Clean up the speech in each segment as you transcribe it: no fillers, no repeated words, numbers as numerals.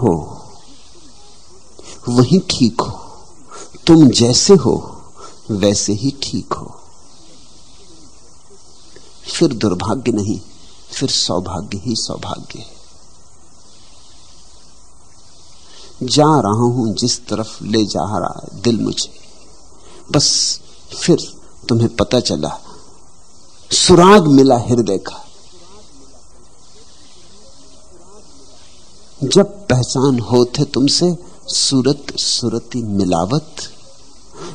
हो वही ठीक हो, तुम जैसे हो वैसे ही ठीक हो। फिर दुर्भाग्य नहीं, फिर सौभाग्य ही सौभाग्य है। जा रहा हूं जिस तरफ ले जा रहा है दिल मुझे, बस फिर तुम्हें पता चला, सुराग मिला हृदय का। जब पहचान होते तुमसे सूरत सूरती मिलावत,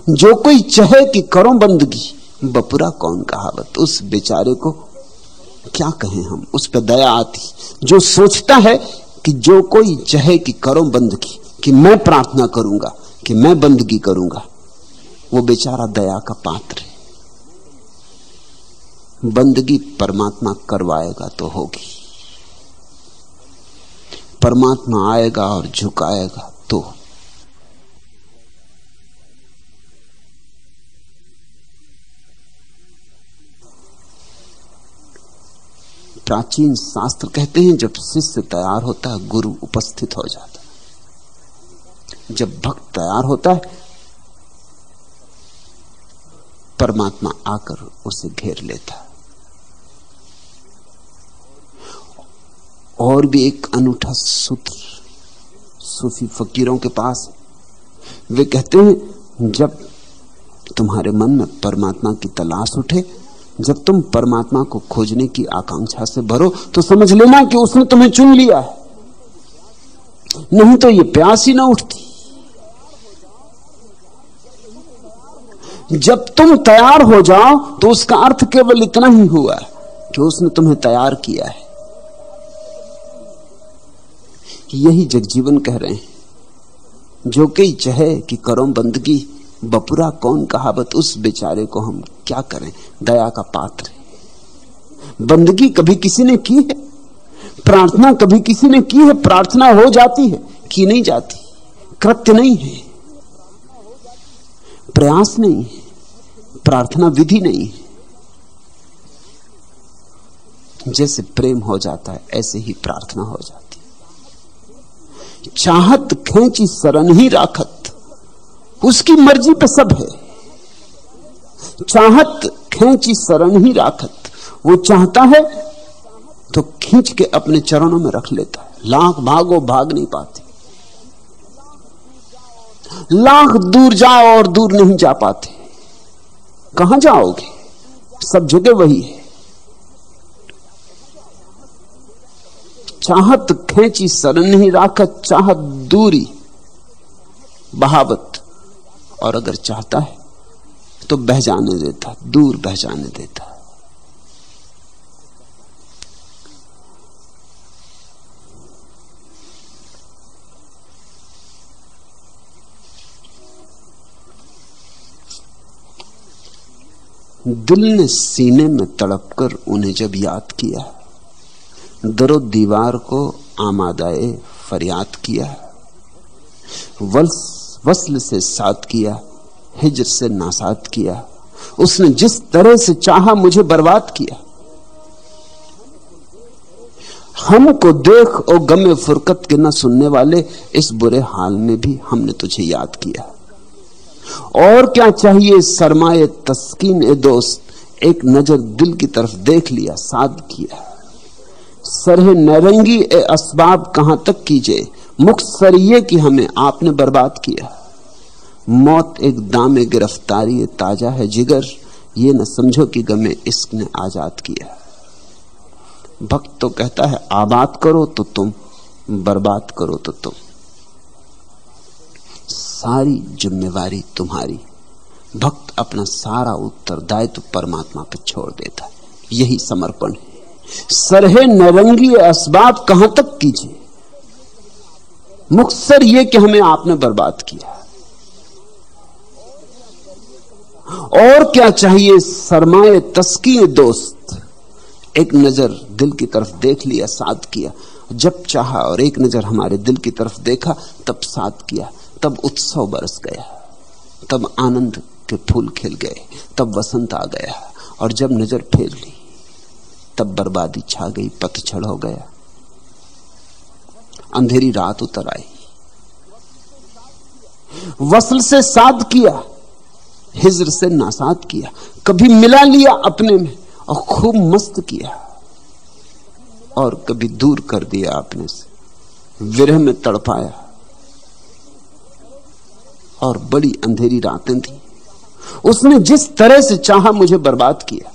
जो कोई चाहे कि करो बंदगी, बपुरा कौन कहावत। उस बेचारे को क्या कहें हम, उस पर दया आती जो सोचता है कि जो कोई चाहे कि करो बंदगी, कि मैं प्रार्थना करूंगा, कि मैं बंदगी करूंगा, वो बेचारा दया का पात्र है। बंदगी परमात्मा करवाएगा तो होगी, परमात्मा आएगा और झुकाएगा तो। प्राचीन शास्त्र कहते हैं जब शिष्य तैयार होता है गुरु उपस्थित हो जाता है। जब भक्त तैयार होता है परमात्मा आकर उसे घेर लेता है। और भी एक अनूठा सूत्र सूफी फकीरों के पास है। वे कहते हैं जब तुम्हारे मन में परमात्मा की तलाश उठे, जब तुम परमात्मा को खोजने की आकांक्षा से भरो, तो समझ लेना कि उसने तुम्हें चुन लिया है, नहीं तो ये प्यास ही ना उठती। जब तुम तैयार हो जाओ तो उसका अर्थ केवल इतना ही हुआ कि उसने तुम्हें तैयार किया है। यही जगजीवन कह रहे हैं, जो कोई चाहे कि करो बंदगी, बपुरा कौन कहावत। उस बेचारे को हम क्या करें, दया का पात्र है। बंदगी कभी किसी ने की है, प्रार्थना कभी किसी ने की है। प्रार्थना हो जाती है, की नहीं जाती, कृत्य नहीं है, प्रयास नहीं है, प्रार्थना विधि नहीं है। जैसे प्रेम हो जाता है ऐसे ही प्रार्थना हो जाती है। चाहत खेची शरण ही राखत, उसकी मर्जी पे सब है। चाहत खेची शरण ही राखत, वो चाहता है तो खींच के अपने चरणों में रख लेता है। लाख भागो भाग नहीं पाते, लाख दूर जाओ और दूर नहीं जा पाते। कहां जाओगे, सब जगह वही है। चाहत खेची शरण ही राखत, चाहत दूरी बहावत। और अगर चाहता है तो बह जाने देता, दूर बह जाने देता। दिल ने सीने में तड़पकर उन्हें जब याद किया, दरो दीवार को आमादाए फरियाद किया। वस्ल से साथ किया, हिज्र से नासात किया। उसने जिस तरह से चाहा मुझे बर्बाद किया। हमको देख और गमे फुरकत के न सुनने वाले, इस बुरे हाल में भी हमने तुझे याद किया। और क्या चाहिए सरमाए तस्कीन ए दोस्त, एक नजर दिल की तरफ देख लिया, साध किया। सरहे नरंगी ए असबाब कहां तक कीजिए, मुख्तसर ये कि हमें आपने बर्बाद किया। मौत एक दामे गिरफ्तारी ताजा है जिगर, ये न समझो कि गमे इश्क ने आजाद किया। भक्त तो कहता है आबाद करो तो तुम, बर्बाद करो तो तुम, सारी जिम्मेवारी तुम्हारी। भक्त अपना सारा उत्तरदायित्व परमात्मा पर छोड़ देता है, यही समर्पण है। सरहे नरंगी असबाब कहां तक कीजिए, मुख्तसर ये कि हमें आपने बर्बाद किया। और क्या चाहिए सरमाए तस्की दोस्त, एक नजर दिल की तरफ देख लिया, साथ किया। जब चाहा और एक नजर हमारे दिल की तरफ देखा, तब साथ किया, तब उत्सव बरस गया, तब आनंद के फूल खिल गए, तब वसंत आ गया। और जब नजर फेर ली तब बर्बादी छा गई, पतझड़ हो गया। अंधेरी रात उतर आई। वसल से साध किया, हिज्र से नासाद किया, कभी मिला लिया अपने में और खूब मस्त किया, और कभी दूर कर दिया अपने से, विरह में तड़पाया। और बड़ी अंधेरी रातें थी, उसने जिस तरह से चाहा मुझे बर्बाद किया।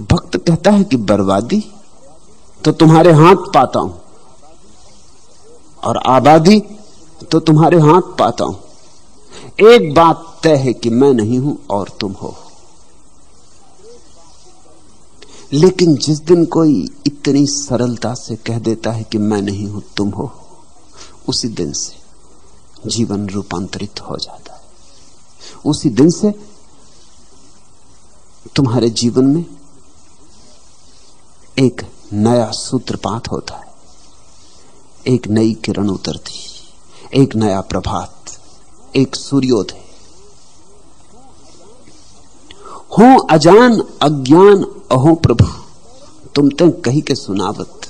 भक्त कहता है कि बर्बादी तो तुम्हारे हाथ पाता हूं और आबादी तो तुम्हारे हाथ पाता हूं। एक बात तय है कि मैं नहीं हूं और तुम हो। लेकिन जिस दिन कोई इतनी सरलता से कह देता है कि मैं नहीं हूं तुम हो, उसी दिन से जीवन रूपांतरित हो जाता है। उसी दिन से तुम्हारे जीवन में एक नया सूत्रपात होता है, एक नई किरण उतरती, एक नया प्रभात, एक सूर्योदय। हो अजान अज्ञान अहो प्रभु, तुम ते कही के सुनावत।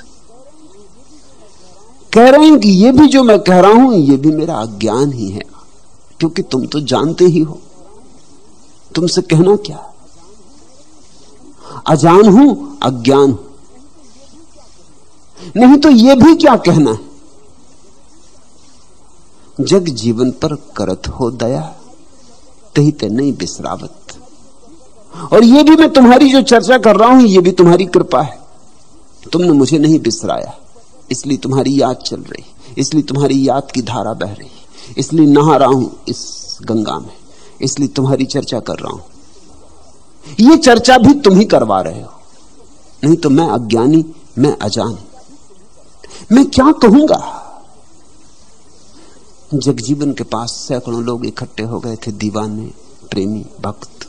कह रहे हैं कि ये भी जो मैं कह रहा हूं ये भी मेरा अज्ञान ही है, क्योंकि तुम तो जानते ही हो, तुमसे कहना क्या। अजान हूं, अज्ञान हूं, नहीं तो ये भी क्या कहना है। जग जीवन पर करत हो दया, तही ते नहीं बिसरावत। और ये भी मैं तुम्हारी जो चर्चा कर रहा हूं ये भी तुम्हारी कृपा है। तुमने मुझे नहीं बिसराया, इसलिए तुम्हारी याद चल रही, इसलिए तुम्हारी याद की धारा बह रही, इसलिए नहा रहा हूं इस गंगा में, इसलिए तुम्हारी चर्चा कर रहा हूं। ये चर्चा भी तुम ही करवा रहे हो, नहीं तो मैं अज्ञानी, मैं अजान, मैं क्या कहूंगा। जगजीवन के पास सैकड़ों लोग इकट्ठे हो गए थे, दीवाने, प्रेमी, भक्त।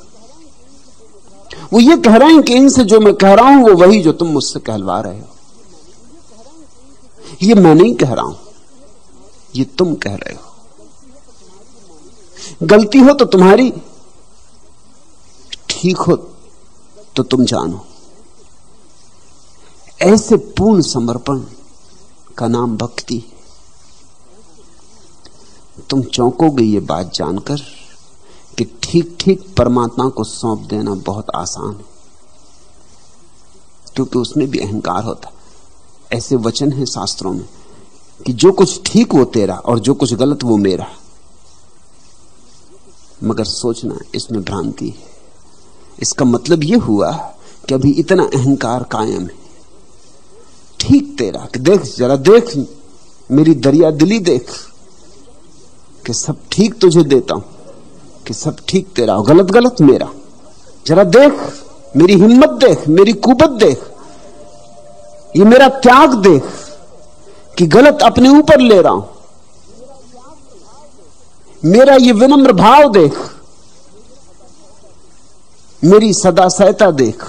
वो ये कह रहे हैं कि इनसे जो मैं कह रहा हूं वो वही जो तुम मुझसे कहलवा रहे हो। ये मैं नहीं कह रहा हूं, ये तुम कह रहे हो। गलती हो तो तुम्हारी, ठीक हो तो तुम जानो। ऐसे पूर्ण समर्पण का नाम भक्ति है। तुम चौंकोगे ये बात जानकर कि ठीक ठीक परमात्मा को सौंप देना बहुत आसान है, क्योंकि उसमें भी अहंकार होता। ऐसे वचन हैं शास्त्रों में कि जो कुछ ठीक वो तेरा और जो कुछ गलत वो मेरा। मगर सोचना इसमें भ्रांति है। इसका मतलब यह हुआ कि अभी इतना अहंकार कायम है। ठीक तेरा कि देख, जरा देख, मेरी दरिया दिली देख कि सब ठीक तुझे देता हूं, कि सब ठीक तेरा और गलत गलत मेरा। जरा देख, मेरी हिम्मत देख, मेरी कुवत देख, ये मेरा त्याग देख कि गलत अपने ऊपर ले रहा हूं। मेरा ये विनम्र भाव देख, मेरी सदा सहता देख।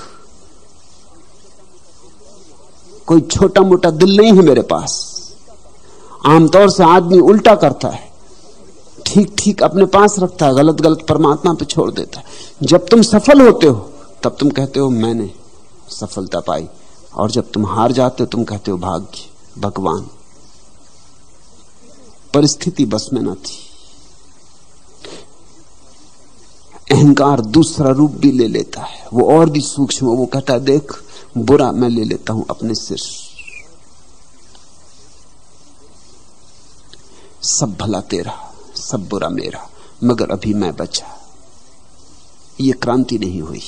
कोई छोटा मोटा दिल नहीं है मेरे पास। आमतौर से आदमी उल्टा करता है, ठीक ठीक अपने पास रखता है, गलत गलत परमात्मा पे छोड़ देता है। जब तुम सफल होते हो तब तुम कहते हो मैंने सफलता पाई, और जब तुम हार जाते हो तुम कहते हो भाग्य, भगवान। परिस्थिति बस में न थी। अहंकार दूसरा रूप भी ले लेता है, वो और भी सूक्ष्म। वो कहता है देख, बुरा मैं ले लेता हूं अपने सिर, सब भला तेरा, सब बुरा मेरा, मगर अभी मैं बचा। ये क्रांति नहीं हुई।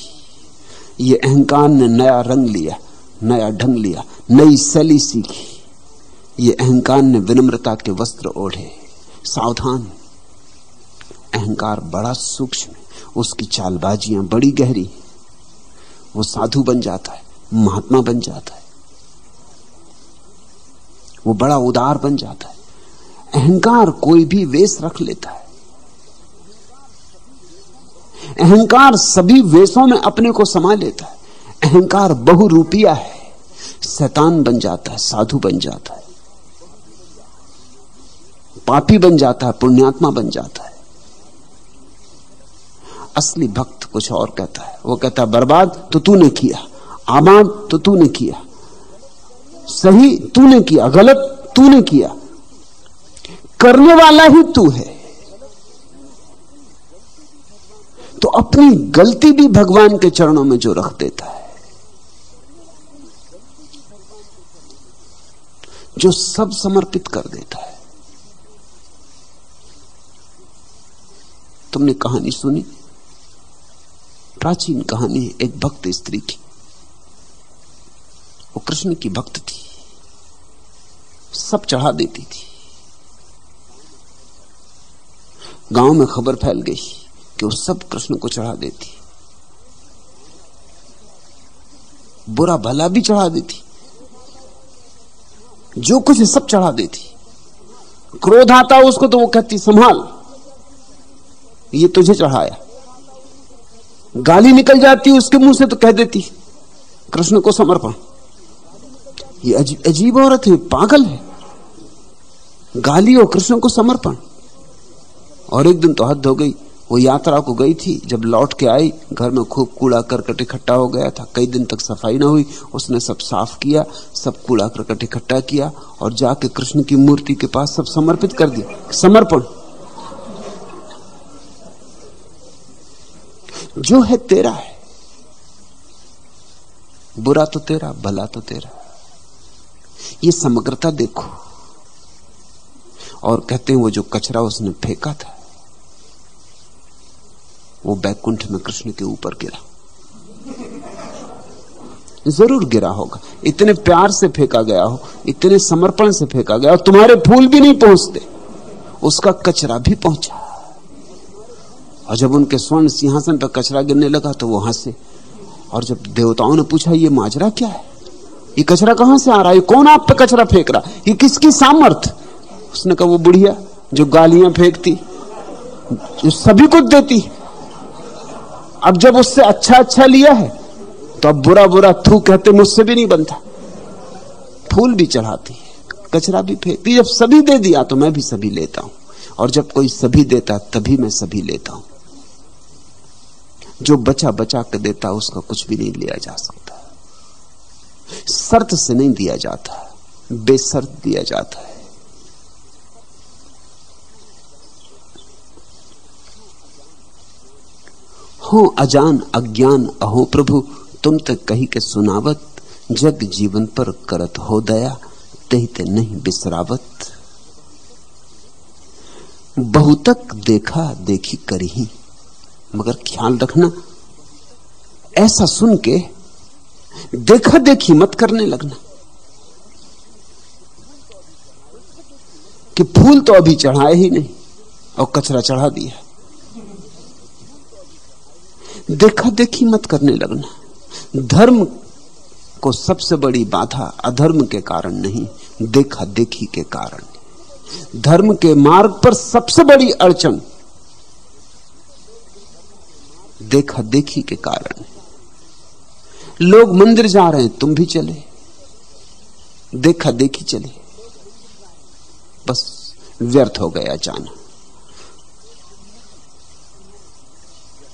ये अहंकार ने नया रंग लिया, नया ढंग लिया, नई शैली सीखी। ये अहंकार ने विनम्रता के वस्त्र ओढ़े। सावधान, अहंकार बड़ा सूक्ष्म है, उसकी चालबाजियां बड़ी गहरी। वो साधु बन जाता है, महात्मा बन जाता है, वो बड़ा उदार बन जाता है। अहंकार कोई भी वेश रख लेता है। अहंकार सभी वेशों में अपने को समा लेता है। अहंकार बहुरूपिया है, शैतान बन जाता है, साधु बन जाता है, पापी बन जाता है, पुण्यात्मा बन जाता है। असली भक्त कुछ और कहता है। वो कहता है बर्बाद तो तूने किया, आबाद तो तूने किया, सही तूने किया, गलत तूने किया, करने वाला ही तू है। तो अपनी गलती भी भगवान के चरणों में जो रख देता है, जो सब समर्पित कर देता है। तुमने कहानी सुनी, प्राचीन कहानी, एक भक्त स्त्री की। वो कृष्ण की भक्त थी, सब चढ़ा देती थी। गांव में खबर फैल गई कि वो सब कृष्ण को चढ़ा देती, बुरा भला भी चढ़ा देती, जो कुछ है सब चढ़ा देती। क्रोध आता उसको तो वो कहती संभाल, ये तुझे चढ़ाया। गाली निकल जाती उसके मुंह से तो कह देती कृष्ण को समर्पण। ये अजीब औरत है, पागल है, गाली और कृष्ण को समर्पण। और एक दिन तो हद हो गई, वो यात्रा को गई थी, जब लौट के आई घर में खूब कूड़ा करकट इकट्ठा हो गया था। कई दिन तक सफाई ना हुई, उसने सब साफ किया, सब कूड़ा करकट इकट्ठा किया और जाके कृष्ण की मूर्ति के पास सब समर्पित कर दिया। समर्पण। जो है तेरा है, बुरा तो तेरा, भला तो तेरा। ये समग्रता देखो। और कहते हैं वो जो कचरा उसने फेंका था वो बैकुंठ में कृष्ण के ऊपर गिरा। जरूर गिरा होगा, इतने प्यार से फेंका गया हो, इतने समर्पण से फेंका गया, और तुम्हारे फूल भी नहीं पहुंचते, उसका कचरा भी पहुंचा। और जब उनके स्वर्ण सिंहासन पर कचरा गिरने लगा तो वो हंसे। और जब देवताओं ने पूछा ये माजरा क्या है, ये कचरा कहां से आ रहा है, कौन आप पे कचरा फेंक रहा, ये किसकी सामर्थ? उसने कहा वो बुढ़िया जो गालियां फेंकती, जो सभी कुछ देती, अब जब उससे अच्छा अच्छा लिया है तो अब बुरा बुरा थू कहते मुझसे भी नहीं बनता। फूल भी चढ़ाती है, कचरा भी फेंकती। जब सभी दे दिया तो मैं भी सभी लेता हूं, और जब कोई सभी देता तभी मैं सभी लेता हूं। जो बचा बचा के देता उसका कुछ भी नहीं लिया जा सकता। शर्त से नहीं दिया जाता, बेशर्त दिया जाता है। हो अजान अज्ञान अहो प्रभु, तुम तक कही के सुनावत, जग जीवन पर करत हो दया, तही ते नहीं बिसरावत। बहुतक देखा देखी करही, मगर ख्याल रखना ऐसा सुन के देखा देखी मत करने लगना कि फूल तो अभी चढ़ाए ही नहीं और कचरा चढ़ा दिया। देखा देखी मत करने लगना। धर्म को सबसे बड़ी बाधा अधर्म के कारण नहीं, देखा देखी के कारण। धर्म के मार्ग पर सबसे बड़ी अड़चन देखा देखी के कारण। लोग मंदिर जा रहे हैं, तुम भी चले, देखा देखी चले, बस व्यर्थ हो गया जाना,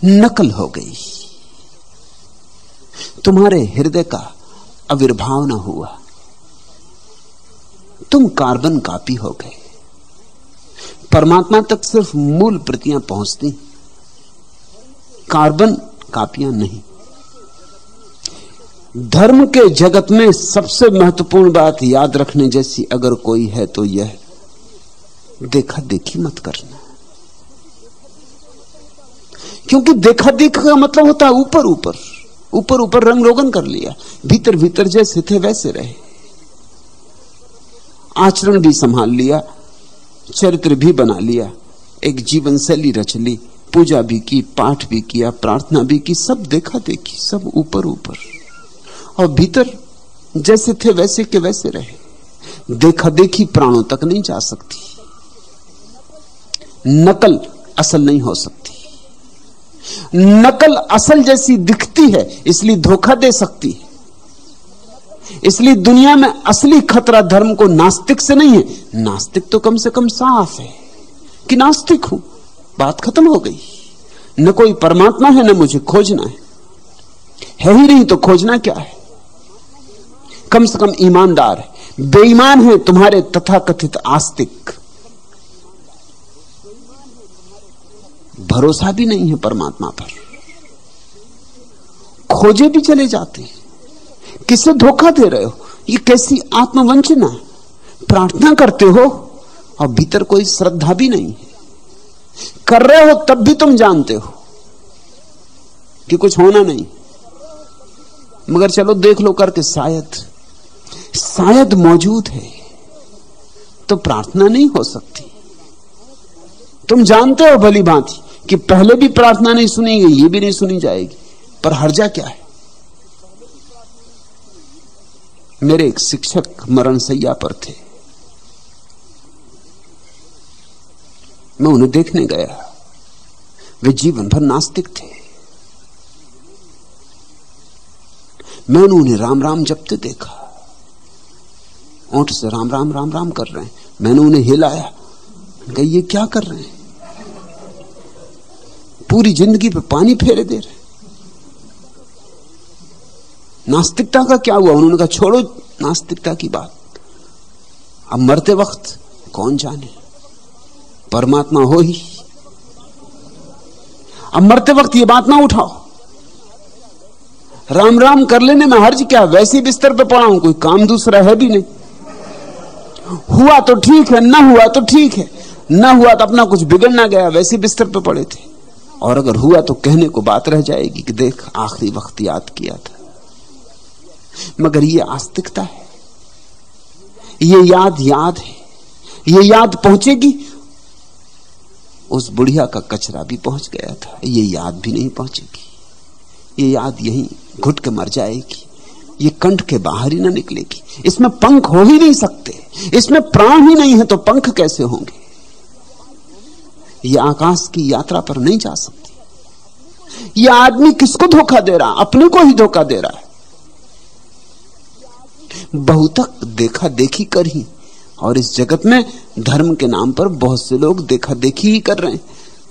नकल हो गई, तुम्हारे हृदय का आविर्भाव न हुआ, तुम कार्बन कॉपी हो गए। परमात्मा तक सिर्फ मूल प्रतियां पहुंचती, कार्बन कॉपियां नहीं। धर्म के जगत में सबसे महत्वपूर्ण बात याद रखने जैसी अगर कोई है तो यह, देखा देखी मत करना। क्योंकि देखा देखा का मतलब होता है ऊपर ऊपर, ऊपर ऊपर रंग रोगन कर लिया, भीतर भीतर जैसे थे वैसे रहे। आचरण भी संभाल लिया, चरित्र भी बना लिया, एक जीवन शैली रच ली, पूजा भी की, पाठ भी किया, प्रार्थना भी की, सब देखा देखी, सब ऊपर ऊपर, और भीतर जैसे थे वैसे के वैसे रहे। देखा देखी प्राणों तक नहीं जा सकती, नकल असल नहीं हो सकती। नकल असल जैसी दिखती है इसलिए धोखा दे सकती है। इसलिए दुनिया में असली खतरा धर्म को नास्तिक से नहीं है। नास्तिक तो कम से कम साफ है कि नास्तिक हूं, बात खत्म हो गई। न कोई परमात्मा है न मुझे खोजना है ही नहीं तो खोजना क्या है। कम से कम ईमानदार है। बेईमान है तुम्हारे तथाकथित आस्तिक। भरोसा भी नहीं है परमात्मा पर, खोजे भी चले जाते हैं। किसे धोखा दे रहे हो? ये कैसी आत्मवंचना है? प्रार्थना करते हो और भीतर कोई श्रद्धा भी नहीं है। कर रहे हो तब भी तुम जानते हो कि कुछ होना नहीं, मगर चलो देख लो करके, शायद मौजूद है तो प्रार्थना नहीं हो सकती। तुम जानते हो भली भांति कि पहले भी प्रार्थना नहीं सुनी गई, ये भी नहीं सुनी जाएगी, पर हर्जा क्या है? मेरे एक शिक्षक मरणशैया पर थे, मैं उन्हें देखने गया। वे जीवन भर नास्तिक थे। मैंने उन्हें राम राम जपते देखा, ओंठ से राम राम राम राम कर रहे हैं। मैंने उन्हें हिलाया, कहा ये क्या कर रहे हैं? पूरी जिंदगी पे पानी फेरे दे रहे। नास्तिकता का क्या हुआ? उन्होंने कहा छोड़ो नास्तिकता की बात, अब मरते वक्त कौन जाने, परमात्मा हो ही। अब मरते वक्त ये बात ना उठाओ। राम राम कर लेने में हर्ज क्या? वैसे ही बिस्तर पे पड़ा हूं, कोई काम दूसरा है भी नहीं। हुआ तो ठीक है, ना हुआ तो ठीक है। ना हुआ तो अपना कुछ बिगड़ ना गया, वैसे ही बिस्तर पे पड़े थे। और अगर हुआ तो कहने को बात रह जाएगी कि देख आखिरी वक्त याद किया था। मगर ये आस्तिकता है। ये याद है, ये याद पहुंचेगी। उस बुढ़िया का कचरा भी पहुंच गया था, ये याद भी नहीं पहुंचेगी। ये याद यहीं घुट के मर जाएगी, ये कंठ के बाहर ही ना निकलेगी। इसमें पंख हो ही नहीं सकते, इसमें प्राण ही नहीं है तो पंख कैसे होंगे? ये आकाश की यात्रा पर नहीं जा सकती। ये आदमी किसको धोखा दे रहा? अपने को ही धोखा दे रहा है। बहुतक देखा देखी कर ही, और इस जगत में धर्म के नाम पर बहुत से लोग देखा देखी ही कर रहे हैं।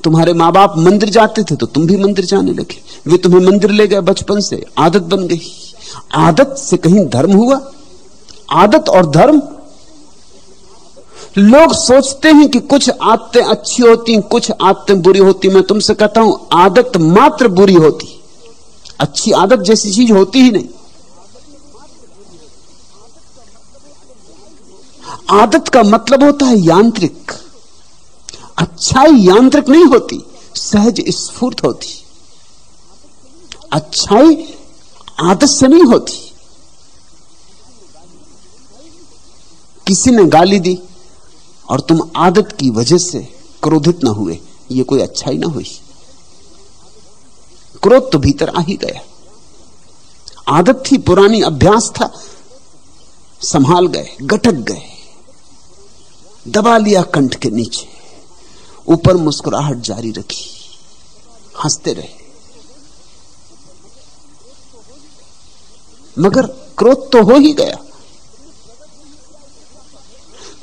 तुम्हारे माँ बाप मंदिर जाते थे तो तुम भी मंदिर जाने लगे। वे तुम्हें मंदिर ले गए बचपन से, आदत बन गई। आदत से कहीं धर्म हुआ? आदत और धर्म, लोग सोचते हैं कि कुछ आदतें अच्छी होती, कुछ आदतें बुरी होती। मैं तुमसे कहता हूं आदत मात्र बुरी होती, अच्छी आदत जैसी चीज होती ही नहीं। आदत का मतलब होता है यांत्रिक। अच्छाई यांत्रिक नहीं होती, सहज स्फूर्त होती। अच्छाई आदत से नहीं होती। किसी ने गाली दी और तुम आदत की वजह से क्रोधित ना हुए, ये कोई अच्छाई ना हुई। क्रोध तो भीतर आ ही गया। आदत थी, पुरानी अभ्यास था, संभाल गए, गटक गए, दबा लिया कंठ के नीचे, ऊपर मुस्कुराहट जारी रखी, हंसते रहे। मगर क्रोध तो हो ही गया।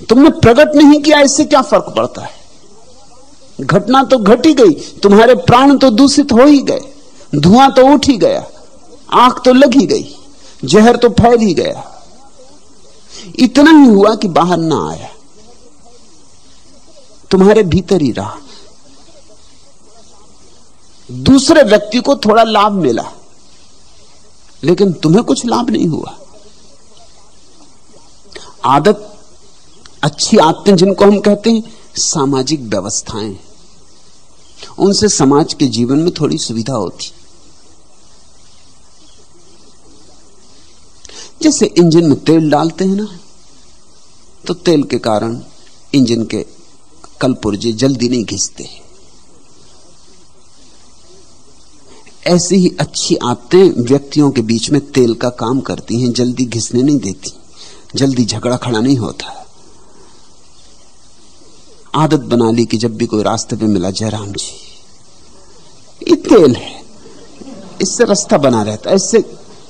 तुमने प्रकट नहीं किया, इससे क्या फर्क पड़ता है? घटना तो घट ही गई, तुम्हारे प्राण तो दूषित हो ही गए, धुआं तो उठ ही गया, आंख तो लग ही गई, जहर तो फैल ही गया। इतना ही हुआ कि बाहर ना आया, तुम्हारे भीतर ही रहा। दूसरे व्यक्ति को थोड़ा लाभ मिला, लेकिन तुम्हें कुछ लाभ नहीं हुआ। आदत, अच्छी आदतें जिनको हम कहते हैं, सामाजिक व्यवस्थाएं, उनसे समाज के जीवन में थोड़ी सुविधा होती। जैसे इंजन में तेल डालते हैं ना, तो तेल के कारण इंजन के कलपुर्जे जल्दी नहीं घिसते। ऐसी ही अच्छी आदतें व्यक्तियों के बीच में तेल का काम करती हैं, जल्दी घिसने नहीं देती, जल्दी झगड़ा खड़ा नहीं होता। आदत बना ली कि जब भी कोई रास्ते पे मिला, जयराम जी, ये तेल है, इससे रास्ता बना रहता, इससे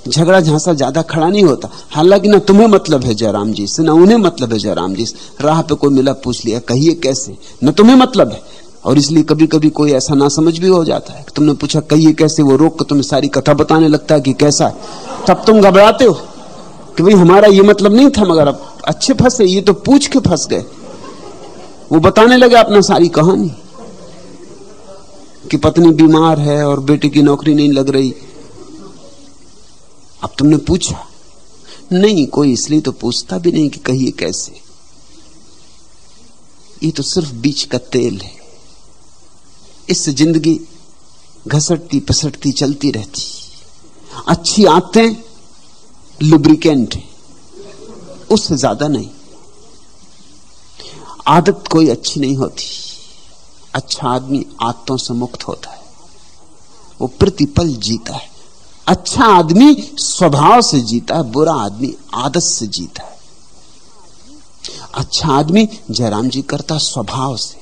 झगड़ा झांसा ज्यादा खड़ा नहीं होता। हालांकि ना तुम्हें मतलब है जयराम जी से, ना उन्हें मतलब है जयराम जी से। राह पे कोई मिला, पूछ लिया कहिए कैसे, न तुम्हें मतलब है। और इसलिए कभी कभी कोई ऐसा ना समझ भी हो जाता है, तुमने पूछा कहिए कैसे, वो रोक कर तुम्हें सारी कथा बताने लगता है कि कैसा है, तब तुम घबराते हो। कि भाई हमारा ये मतलब नहीं था, मगर अब अच्छे फंसे, ये तो पूछ के फंस गए। वो बताने लगे अपना सारी कहानी कि पत्नी बीमार है और बेटे की नौकरी नहीं लग रही। अब तुमने पूछा नहीं, कोई इसलिए तो पूछता भी नहीं कि कहिए कैसे, ये तो सिर्फ बीच का तेल है, इससे जिंदगी घसटती पसटती चलती रहती। अच्छी आदतें लुब्रिकेंट है, उससे ज्यादा नहीं। आदत कोई अच्छी नहीं होती। अच्छा आदमी आदतों से मुक्त होता है, वो प्रतिपल जीता है। अच्छा आदमी स्वभाव से जीता है, बुरा आदमी आदत से जीता है। अच्छा आदमी, जयराम जी करता स्वभाव से।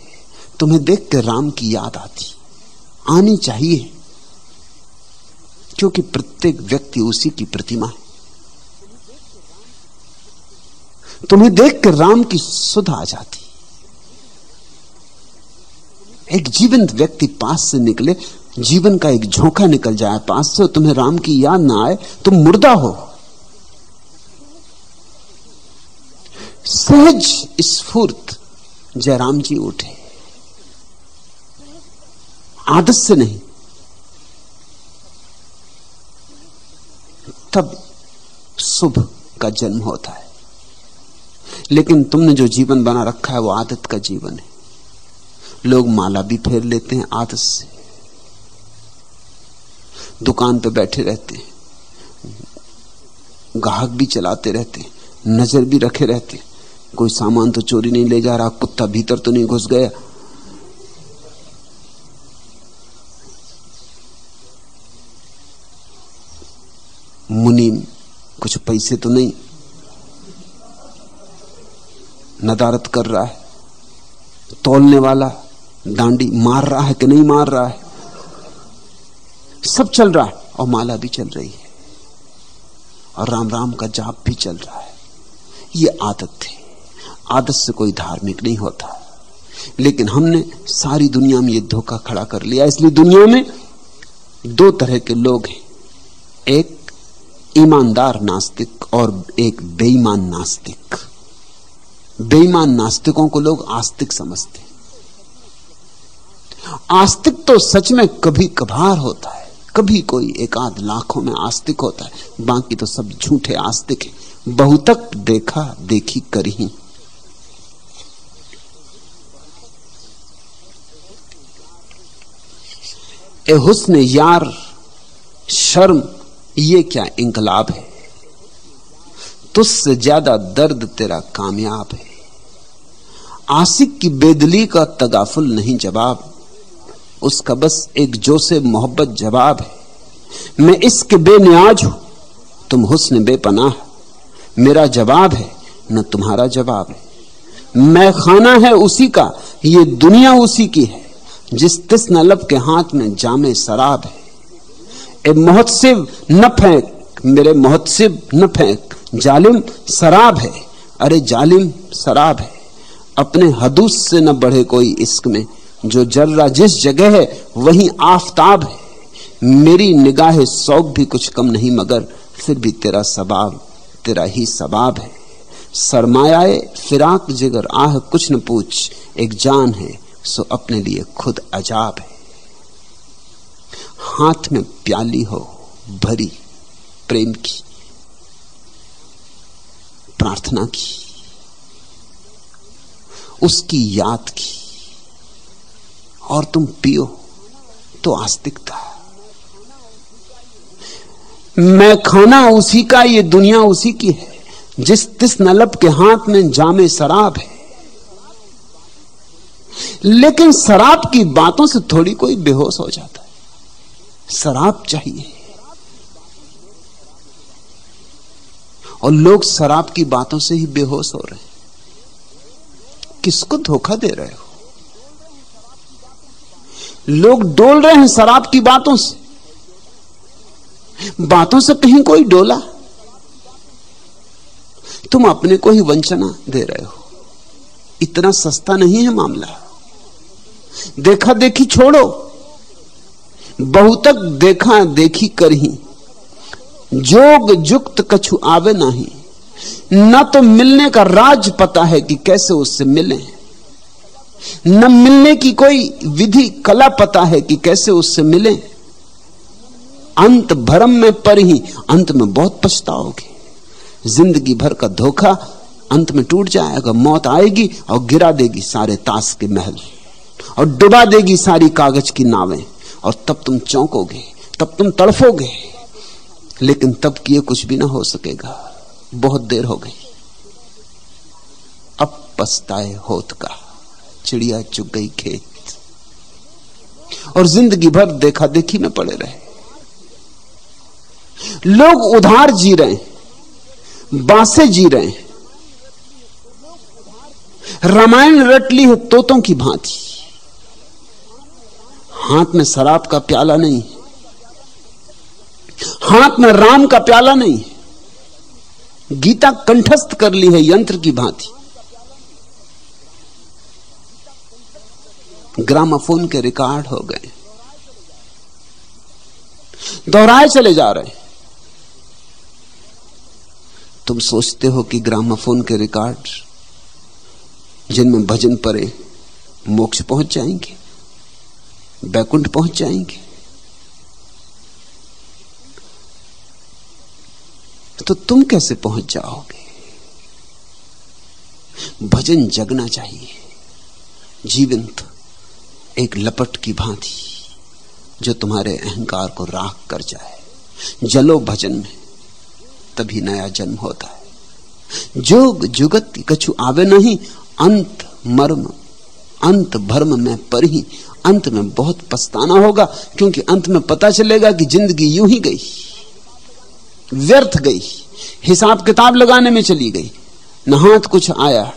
तुम्हें देख के राम की याद आनी चाहिए, क्योंकि प्रत्येक व्यक्ति उसी की प्रतिमा है। तुम्हें देख के राम की सुध आ जाती। एक जीवंत व्यक्ति पास से निकले, जीवन का एक झोंका निकल जाए पास से, तुम्हें राम की याद ना आए, तुम मुर्दा हो। सहज स्फूर्त जयराम जी उठे, आदत से नहीं। तब शुभ का जन्म होता है। लेकिन तुमने जो जीवन बना रखा है वो आदत का जीवन है। लोग माला भी फेर लेते हैं आदत से, दुकान पे बैठे रहते हैं, ग्राहक भी चलाते रहते हैं, नजर भी रखे रहते हैं, कोई सामान तो चोरी नहीं ले जा रहा, कुत्ता भीतर तो नहीं घुस गया। मुनीम कुछ पैसे तो नहीं नदारत कर रहा है, तौलने वाला डांडी मार रहा है कि नहीं मार रहा है, सब चल रहा है और माला भी चल रही है और राम राम का जाप भी चल रहा है। ये आदत है। आदत से कोई धार्मिक नहीं होता। लेकिन हमने सारी दुनिया में ये धोखा खड़ा कर लिया। इसलिए दुनिया में दो तरह के लोग हैं, एक ईमानदार नास्तिक और एक बेईमान नास्तिक। बेईमान नास्तिकों को लोग आस्तिक समझते हैं। आस्तिक तो सच में कभी कभार होता है, कभी कोई एक आध लाखों में आस्तिक होता है, बाकी तो सब झूठे आस्तिक हैं। बहुतक देखा देखी करही। ए हुस्न यार शर्म, ये क्या इंकलाब है, तुझसे ज्यादा दर्द तेरा कामयाब है। आशिक की बेदली का तगाफुल नहीं जवाब, उसका बस एक जोसे मोहब्बत जवाब है। मैं इश्क बेनियाज हूं, तुम हुस्न बेपनाह, मेरा जवाब है न तुम्हारा जवाब है। मैं खाना है उसी का, ये दुनिया उसी की है, जिस तिस्न लब के हाथ में जामे शराब है। ए मोहतसिब न फेंक, मेरे मोहतसिब न फेंक, जालिम शराब है, अरे जालिम शराब है। अपने हदूस से न बढ़े कोई इश्क में, जो जर्रा जिस जगह है वहीं आफताब है। मेरी निगाह शौक भी कुछ कम नहीं, मगर फिर भी तेरा सबाब तेरा ही सबाब है। सरमायाए फिराक जिगर आह कुछ न पूछ, एक जान है सो अपने लिए खुद अजाब है। हाथ में प्याली हो भरी प्रेम की, प्रार्थना की, उसकी याद की, और तुम पियो तो आस्तिकता। मैं खाना उसी का, ये दुनिया उसी की है, जिस तिस नलब के हाथ में जामे शराब है। लेकिन शराब की बातों से थोड़ी कोई बेहोश हो जाता है। शराब चाहिए, और लोग शराब की बातों से ही बेहोश हो रहे हैं। किसको धोखा दे रहे हो? लोग डोल रहे हैं शराब की बातों से। बातों से कहीं कोई डोला? तुम अपने को ही वंचना दे रहे हो। इतना सस्ता नहीं है मामला। देखा देखी छोड़ो, बहुतक देखा देखी करही, जोग जुक्त कछु आवे नाही, न तो मिलने का राज पता है कि कैसे उससे मिलें, न मिलने की कोई विधि कला पता है कि कैसे उससे मिलें। अंत भरम में पर ही अंत में बहुत पछताओगे। जिंदगी भर का धोखा अंत में टूट जाएगा। मौत आएगी और गिरा देगी सारे ताश के महल और डुबा देगी सारी कागज की नावें, और तब तुम चौंकोगे, तब तुम तड़फोगे, लेकिन तब किए कुछ भी ना हो सकेगा। बहुत देर हो गई, अब पछताए होत का, चिड़िया चुग गई खेत। और जिंदगी भर देखा देखी में पड़े रहे। लोग उधार जी रहे हैं, बांसे जी रहे हैं, रामायण रट ली है तोतों की भांति। हाथ में शराब का प्याला नहीं, हाथ में राम का प्याला नहीं, गीता कंठस्थ कर ली है यंत्र की भांति। ग्रामाफोन के रिकॉर्ड हो गए, दोहराए चले जा रहे। तुम सोचते हो कि ग्रामाफोन के रिकॉर्ड जिनमें भजन पड़े मोक्ष पहुंच जाएंगे, बैकुंठ पहुंच जाएंगे। तो तुम कैसे पहुंच जाओगे? भजन जगना चाहिए, जीवंत एक लपट की भांति जो तुम्हारे अहंकार को राख कर जाए। जलो भजन में, तभी नया जन्म होता है। जोग जुगत कछु आवे नहीं, अंत मर्म अंत भर्म में पर ही। अंत में बहुत पछताना होगा, क्योंकि अंत में पता चलेगा कि जिंदगी यूं ही गई, व्यर्थ गई, हिसाब किताब लगाने में चली गई, न हाथ कुछ आया